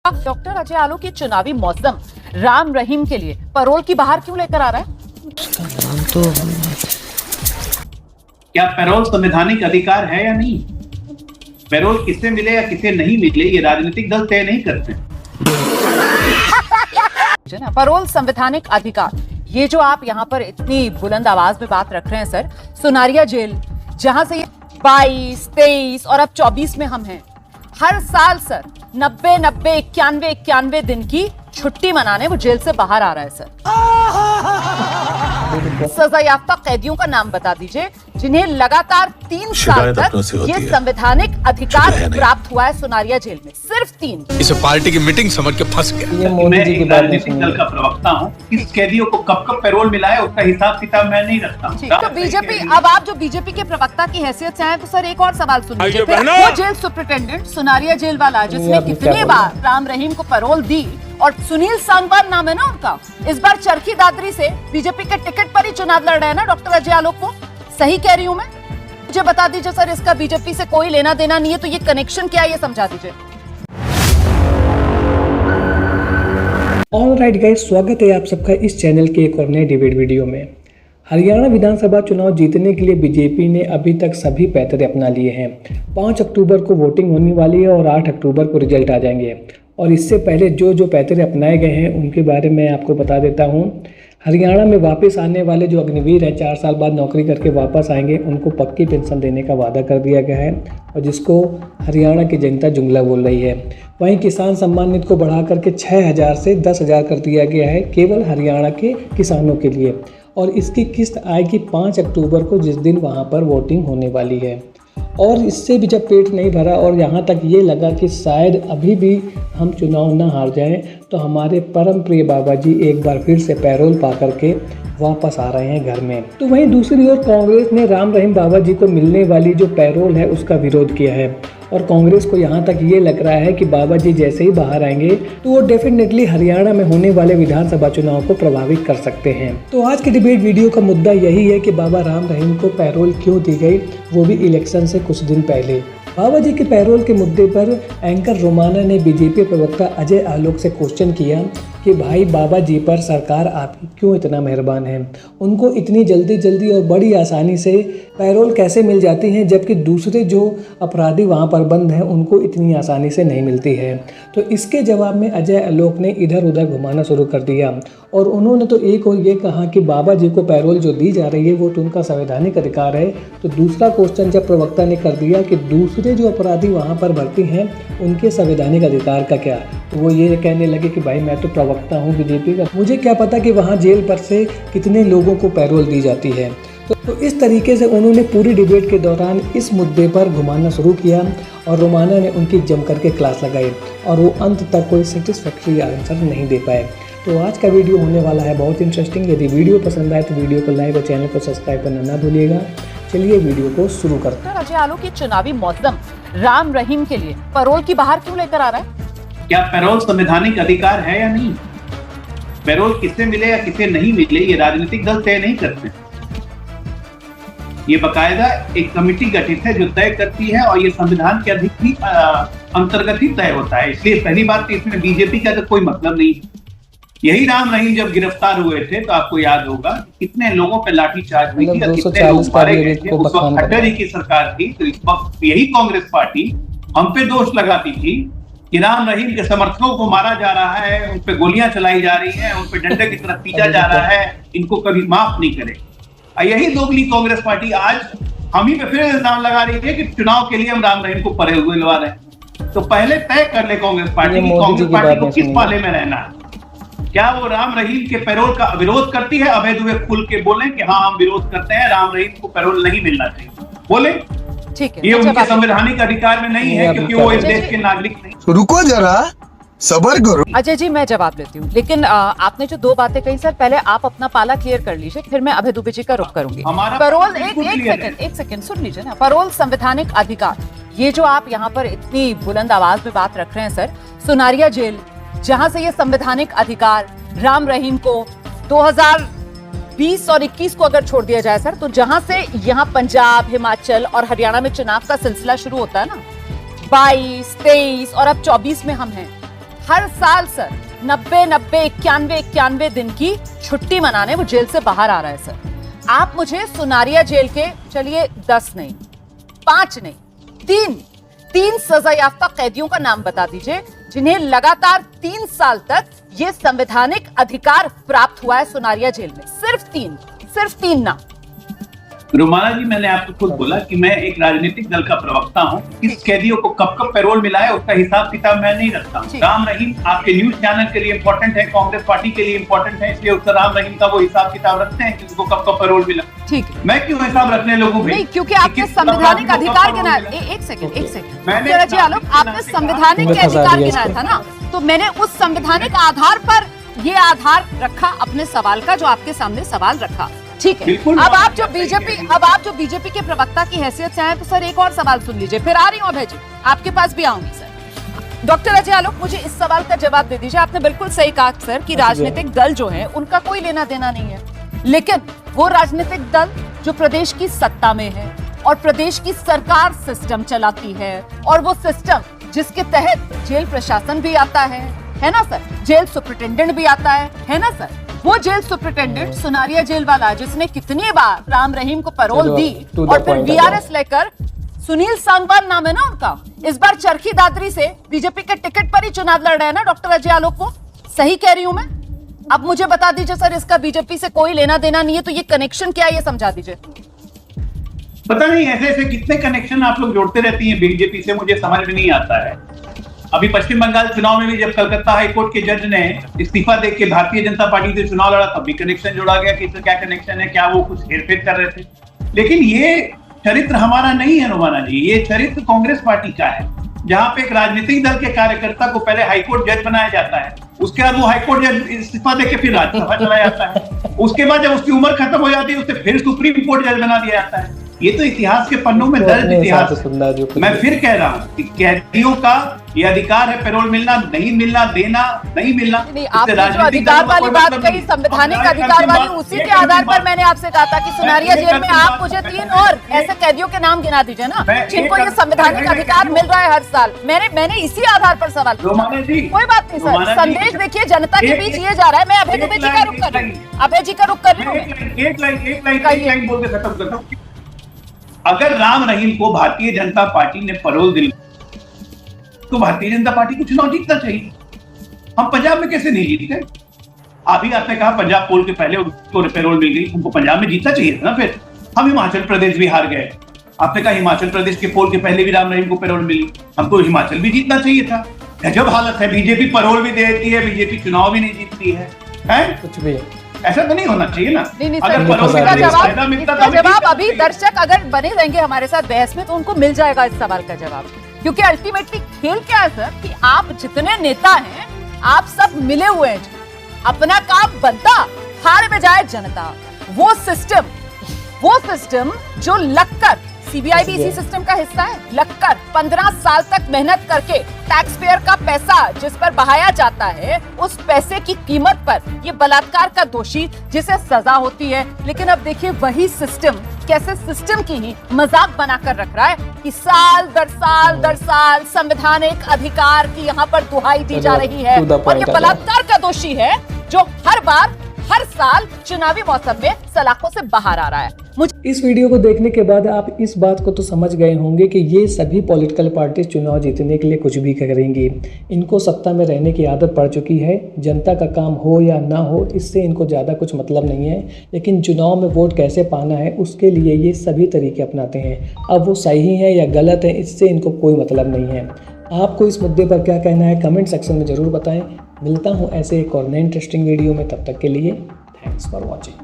Doctor Ajay आलो की चुनावी मौसम राम रहीम के लिए पैरोल की बाहर क्यों लेकर आ रहा है? क्या पैरोल संवैधानिक अधिकार है या नहीं? पैरोल किसे मिले या किसे नहीं मिले ये राजनीतिक दल तय नहीं करते। पैरोल संवैधानिक अधिकार, ये जो आप यहाँ पर इतनी बुलंद आवाज में बात रख रहे हैं सर, सुनारिया जेल जहां से ये 22, 23 और अब 24 में हम हैं, हर साल सर 90, 91 दिन की छुट्टी मनाने वो जेल से बाहर आ रहा है सर। सजायाफ्ता कैदियों का नाम बता दीजिए जिन्हें लगातार 3 साल तक ये संवैधानिक अधिकार प्राप्त हुआ है सुनारिया जेल में, सिर्फ 3। इसे पार्टी की मीटिंग समझ के फंस गया। मैं एक राजनीतिक दल का प्रवक्ता हूँ, किस कैदियों को कब कब पैरोल मिला है उसका हिसाब किताब मैं नहीं रखता हूँ। तो बीजेपी, अब आप जो बीजेपी के प्रवक्ता की हैसियत से हैं तो सर एक और सवाल सुन लीजिए। वो जेल सुपरिटेंडेंट सुनारिया जेल वाला जिसने कितनी बार राम रहीम को पैरोल दी, और सुनील सांगवान नाम है ना उनका, इस बार चरखी दादरी से बीजेपी के टिकट पर ही चुनाव लड़ रहे हैं ना डॉक्टर अजय आलोक को, सही कह रही हूँ मैं? मुझे बता दीजिए सर, इसका बीजेपी से कोई लेना देना नहीं है तो ये कनेक्शन क्या है, ये समझा दीजिए। ऑलराइट गाइस, स्वागत है आप सबका इस चैनल के एक और नए डिबेट वीडियो में। हरियाणा विधानसभा चुनाव जीतने के लिए बीजेपी ने अभी तक सभी पैतरे अपना लिए हैं। 5 अक्टूबर को वोटिंग होने वाली है और 8 अक्टूबर को रिजल्ट आ जाएंगे। और इससे पहले जो पैतरे अपनाए गए हैं उनके बारे में आपको बता देता हूं। हरियाणा में वापस आने वाले जो अग्निवीर हैं, 4 साल बाद नौकरी करके वापस आएंगे, उनको पक्की पेंशन देने का वादा कर दिया गया है और जिसको हरियाणा की जनता जुमला बोल रही है। वहीं किसान सम्मान निधि को बढ़ा करके 6,000 से 10,000 कर दिया गया है केवल हरियाणा के किसानों के लिए, और इसकी किस्त आएगी 5 अक्टूबर को, जिस दिन वहाँ पर वोटिंग होने वाली है। और इससे भी जब पेट नहीं भरा और यहाँ तक ये लगा कि शायद अभी भी हम चुनाव ना हार जाएं, तो हमारे परम प्रिय बाबा जी एक बार फिर से पैरोल पा करके वापस आ रहे हैं घर में। तो वहीं दूसरी ओर कांग्रेस ने राम रहीम बाबा जी को मिलने वाली जो पैरोल है उसका विरोध किया है, और कांग्रेस को यहाँ तक ये लग रहा है कि बाबा जी जैसे ही बाहर आएंगे तो वो डेफिनेटली हरियाणा में होने वाले विधानसभा चुनाव को प्रभावित कर सकते हैं। तो आज के डिबेट वीडियो का मुद्दा यही है कि बाबा राम रहीम को पैरोल क्यों दी गई, वो भी इलेक्शन से कुछ दिन पहले। बाबा जी के पैरोल के मुद्दे पर एंकर रोमाना ने बीजेपी प्रवक्ता अजय आलोक से क्वेश्चन किया कि भाई बाबा जी पर सरकार आपकी क्यों इतना मेहरबान है, उनको इतनी जल्दी और बड़ी आसानी से पैरोल कैसे मिल जाती हैं, जबकि दूसरे जो अपराधी वहाँ पर बंद हैं उनको इतनी आसानी से नहीं मिलती है। तो इसके जवाब में अजय आलोक ने इधर उधर घुमाना शुरू कर दिया और उन्होंने तो एक और ये कहा कि बाबा जी को पैरोल जो दी जा रही है वो तो उनका संवैधानिक अधिकार है। तो दूसरा क्वेश्चन जब प्रवक्ता ने कर दिया कि दूसरे जो अपराधी वहाँ पर भर्ती हैं उनके संवैधानिक अधिकार का क्या, तो वो ये कहने लगे कि भाई मैं तो प्रवक्ता हूँ बीजेपी का, मुझे क्या पता कि वहाँ जेल पर से कितने लोगों को पैरोल दी जाती है। तो इस तरीके से उन्होंने पूरी डिबेट के दौरान इस मुद्दे पर घुमाना शुरू किया और रोमाना ने उनकी जम करके क्लास लगाई और वो अंत तक कोई सेटिस्फैक्ट्री आंसर नहीं दे पाए। तो आज का वीडियो होने वाला है बहुत इंटरेस्टिंग। यदि वीडियो पसंद आए तो वीडियो को लाइक और चैनल को सब्सक्राइब करना ना भूलिएगा। चलिए वीडियो को शुरू करते हैं। अजय आलो की चुनावी मौसम राम रहीम के लिए पैरोल की बाहर क्यों लेकर आ रहा है? क्या पैरोल संवैधानिक अधिकार है या नहीं? पैरोल किसे मिले या किसे नहीं मिले ये राजनीतिक दल तय नहीं करते। ये बकायदा एक कमेटी गठित है जो तय करती है और ये संविधान के अंतर्गत ही तय होता है। इसलिए पहली बात तो इसमें बीजेपी का तो कोई मतलब नहीं। यही राम रहीम जब गिरफ्तार हुए थे तो आपको याद होगा कितने लोगों पे लाठीचार्ज हुई थी, कितने लोग मारे गए थे। उस वक्त खट्टर जी की सरकार थी, तो इस वक्त यही कांग्रेस पार्टी हम पे दोष लगाती थी कि राम रहीम के समर्थकों को मारा जा रहा है, उन पे गोलियां चलाई जा रही हैं, उन पे डंडे की तरफ पीटा जा रहा है, इनको कभी माफ नहीं करे। यही दोगली कांग्रेस पार्टी आज हम ही पे फिर इल्जाम लगा रही है कि चुनाव के लिए हम राम रहीम को परे हुए लगा रहे हैं। तो पहले तय कर ले कांग्रेस पार्टी की कांग्रेस पार्टी को किस पाले में रहना है। क्या वो राम रहीम के पैरोल का विरोध करती है? अभय दुबे खुल के बोले कि हाँ हम विरोध करते हैं, राम रहीम को पैरोल नहीं मिलना चाहिए, बोले। ठीक है, ये उनके संवैधानिक अधिकार में नहीं है क्योंकि वो इस देश के नागरिक नहीं। रुको जरा, सबर करो। अजय जी मैं जवाब देती हूँ, लेकिन आपने जो 2 बातें कही सर, पहले आप अपना पाला क्लियर कर लीजिए, फिर मैं अभय दुबे जी का रुख करूंगी। पैरोल एक सेकंड सुन लीजिए ना। पैरोल संवैधानिक अधिकार, ये जो आप यहाँ पर इतनी बुलंद आवाज में बात रख रहे हैं सर, सुनारिया जेल जहां से ये संवैधानिक अधिकार राम रहीम को 2020 और 21 को अगर छोड़ दिया जाए सर, तो जहां से यहाँ पंजाब, हिमाचल और हरियाणा में चुनाव का सिलसिला शुरू होता है ना, 22, 23 और अब 24 में हम हैं, हर साल सर 90 91 दिन की छुट्टी मनाने वो जेल से बाहर आ रहा है सर। आप मुझे सुनारिया जेल के चलिए 10 नहीं 5 नहीं 3 सजा याफ्ता कैदियों का नाम बता दीजिए जिन्हें लगातार 3 साल तक ये संवैधानिक अधिकार प्राप्त हुआ है सुनारिया जेल में। सिर्फ तीन नाम। रुमाना जी, मैंने आपको खुद बोला कि मैं एक राजनीतिक दल का प्रवक्ता हूं। किस कैदियों को कब पैरोल मिला है उसका हिसाब किताब मैं नहीं रखता हूं। राम रहीम आपके न्यूज चैनल के लिए इंपॉर्टेंट है, कांग्रेस पार्टी के लिए इंपॉर्टेंट है, इसलिए उसका राम रहीम का वो हिसाब किताब रखते हैं कि उनको कब पैरोल मिला। ठीक है, मैं क्यों हिसाब रखने लोगों नहीं, क्योंकि आपके संवैधानिक अधिकार के नाते एक सेकंड आपने संवैधानिक के अधिकार गिनाया था ना, तो मैंने उस संवैधानिक आधार पर ये आधार रखा अपने सवाल का, जो आपके सामने सवाल रखा। ठीक है, अब आप जो बीजेपी के प्रवक्ता की हैसियत से आए तो सर एक और सवाल सुन लीजिए, फिर आ रही हूँ अभय जी, आपके पास भी आऊंगी सर। डॉक्टर अजय आलोक, मुझे इस सवाल का जवाब दे दीजिए। आपने बिल्कुल सही कहा सर कि राजनीतिक दल जो है उनका कोई लेना देना नहीं है, लेकिन वो राजनीतिक दल जो प्रदेश की सत्ता में है और प्रदेश की सरकार सिस्टम चलाती है, और वो सिस्टम जिसके तहत जेल प्रशासन भी आता है ना सर, जेल सुपरिटेंडेंट भी आता है ना सर। वो जेल सुपरिटेंडेंट सुनारिया जेल वाला जिसने कितनी बार राम रहीम को पैरोल दी और फिर वीआरएस लेकर, सुनील सांगवान नाम है ना उनका, इस बार चरखी दादरी से बीजेपी के टिकट पर ही चुनाव लड़ रहे हैं ना डॉक्टर अजय आलोक को। सही कह रही हूं मैं? अब मुझे बता दीजिए सर, इसका बीजेपी से कोई लेना देना नहीं है, तो ये कनेक्शन क्या है ये समझा दीजिए। पता नहीं ऐसे कितने कनेक्शन आप लोग जोड़ते रहती हैं बीजेपी से, मुझे समझ में नहीं आता है। अभी पश्चिम बंगाल चुनाव में भी जब कलकत्ता हाईकोर्ट के जज ने इस्तीफा देके के भारतीय जनता पार्टी से चुनाव लड़ा, तब भी कनेक्शन जोड़ा गया कि इससे क्या कनेक्शन है, क्या वो कुछ हेरफेर कर रहे थे। लेकिन ये चरित्र हमारा नहीं है रुमाना जी, ये चरित्र कांग्रेस पार्टी का है, जहां पे एक राजनीतिक दल के कार्यकर्ता को पहले हाईकोर्ट जज बनाया जाता है, उसके बाद वो हाईकोर्ट जज इस्तीफा देके फिर राज्यसभा चला जाता है, उसके बाद जब उसकी उम्र खत्म हो जाती है उसे फिर सुप्रीम कोर्ट जज बना दिया जाता है। ये तो इतिहास के पन्नों में दर्ज इतिहास है। मैं फिर कह रहा हूँ कि कैदियों का ये अधिकार है पैरोल मिलना, नहीं मिलना, देना नहीं मिलना। आपने जो अधिकार वाली बात कही, संवैधानिक अधिकार वाली, उसी के आधार पर मैंने आपसे कहा था कि सुनारिया जेल में आप मुझे 3 और ऐसे कैदियों के नाम गिना दीजिए ना जिनको ये संवैधानिक अधिकार मिल रहा है हर साल। मैंने इसी आधार पर सवाल पूछा। कोई बात नहीं सर, संदेश देखिए जनता के बीच ये जा रहा है। मैं अभय जी का रुख कर रही हूँ, अभय जी का रुख कर रही हूँ। एक लाइन बोल के खत्म करता हूँ। अगर राम रहीम को भारतीय जनता पार्टी ने पैरोल दिलवाई तो भारतीय जनता पार्टी को चुनाव जीतना चाहिए। हम पंजाब में कैसे नहीं जीतते? अभी आपने कहा पंजाब पोल के पहले उसको पैरोल मिल गई, उनको पंजाब में जीतना चाहिए था ना। फिर हम हिमाचल प्रदेश भी हार गए। आपने कहा हिमाचल प्रदेश के पोल के पहले भी राम रहीम को पैरोल मिली, हमको हिमाचल भी जीतना चाहिए था। गजब हालत है, बीजेपी पैरोल भी देती है, बीजेपी चुनाव भी नहीं जीतती है? कुछ भी ऐसा तो नहीं होना चाहिए ना। नहीं सर, इसका जवाब अभी दर्शक अगर बने रहेंगे हमारे साथ बहस में तो उनको मिल जाएगा इस सवाल का जवाब। क्योंकि अल्टीमेटली खेल क्या है सर कि आप जितने नेता हैं आप सब मिले हुए हैं, अपना काम बनता, हार में जाए जनता। वो सिस्टम जो लगकर, सीबीआई भी इसी सिस्टम का हिस्सा है, लगकर 15 साल तक मेहनत करके टैक्स पेयर का पैसा जिस पर बहाया जाता है, उस पैसे की कीमत पर ये बलात्कार का दोषी जिसे सजा होती है। लेकिन अब देखिए वही सिस्टम कैसे सिस्टम की ही मजाक बनाकर रख रहा है कि साल दर साल संवैधानिक अधिकार की यहाँ पर दुहाई दी जा रही है, और ये बलात्कार का दोषी है जो हर साल चुनावी मौसम में सलाखों से बाहर आ रहा है। इस वीडियो को देखने के बाद आप इस बात को तो समझ गए होंगे कि ये सभी पॉलिटिकल पार्टीज चुनाव जीतने के लिए कुछ भी करेंगी। इनको सत्ता में रहने की आदत पड़ चुकी है। जनता का काम हो या ना हो, इससे इनको ज़्यादा कुछ मतलब नहीं है, लेकिन चुनाव में वोट कैसे पाना है उसके लिए ये सभी तरीके अपनाते हैं। अब वो सही है या गलत है, इससे इनको कोई मतलब नहीं है। आपको इस मुद्दे पर क्या कहना है कमेंट सेक्शन में ज़रूर बताएं। मिलता हूँ ऐसे एक और नए इंटरेस्टिंग वीडियो में, तब तक के लिए थैंक्स फॉर वॉचिंग।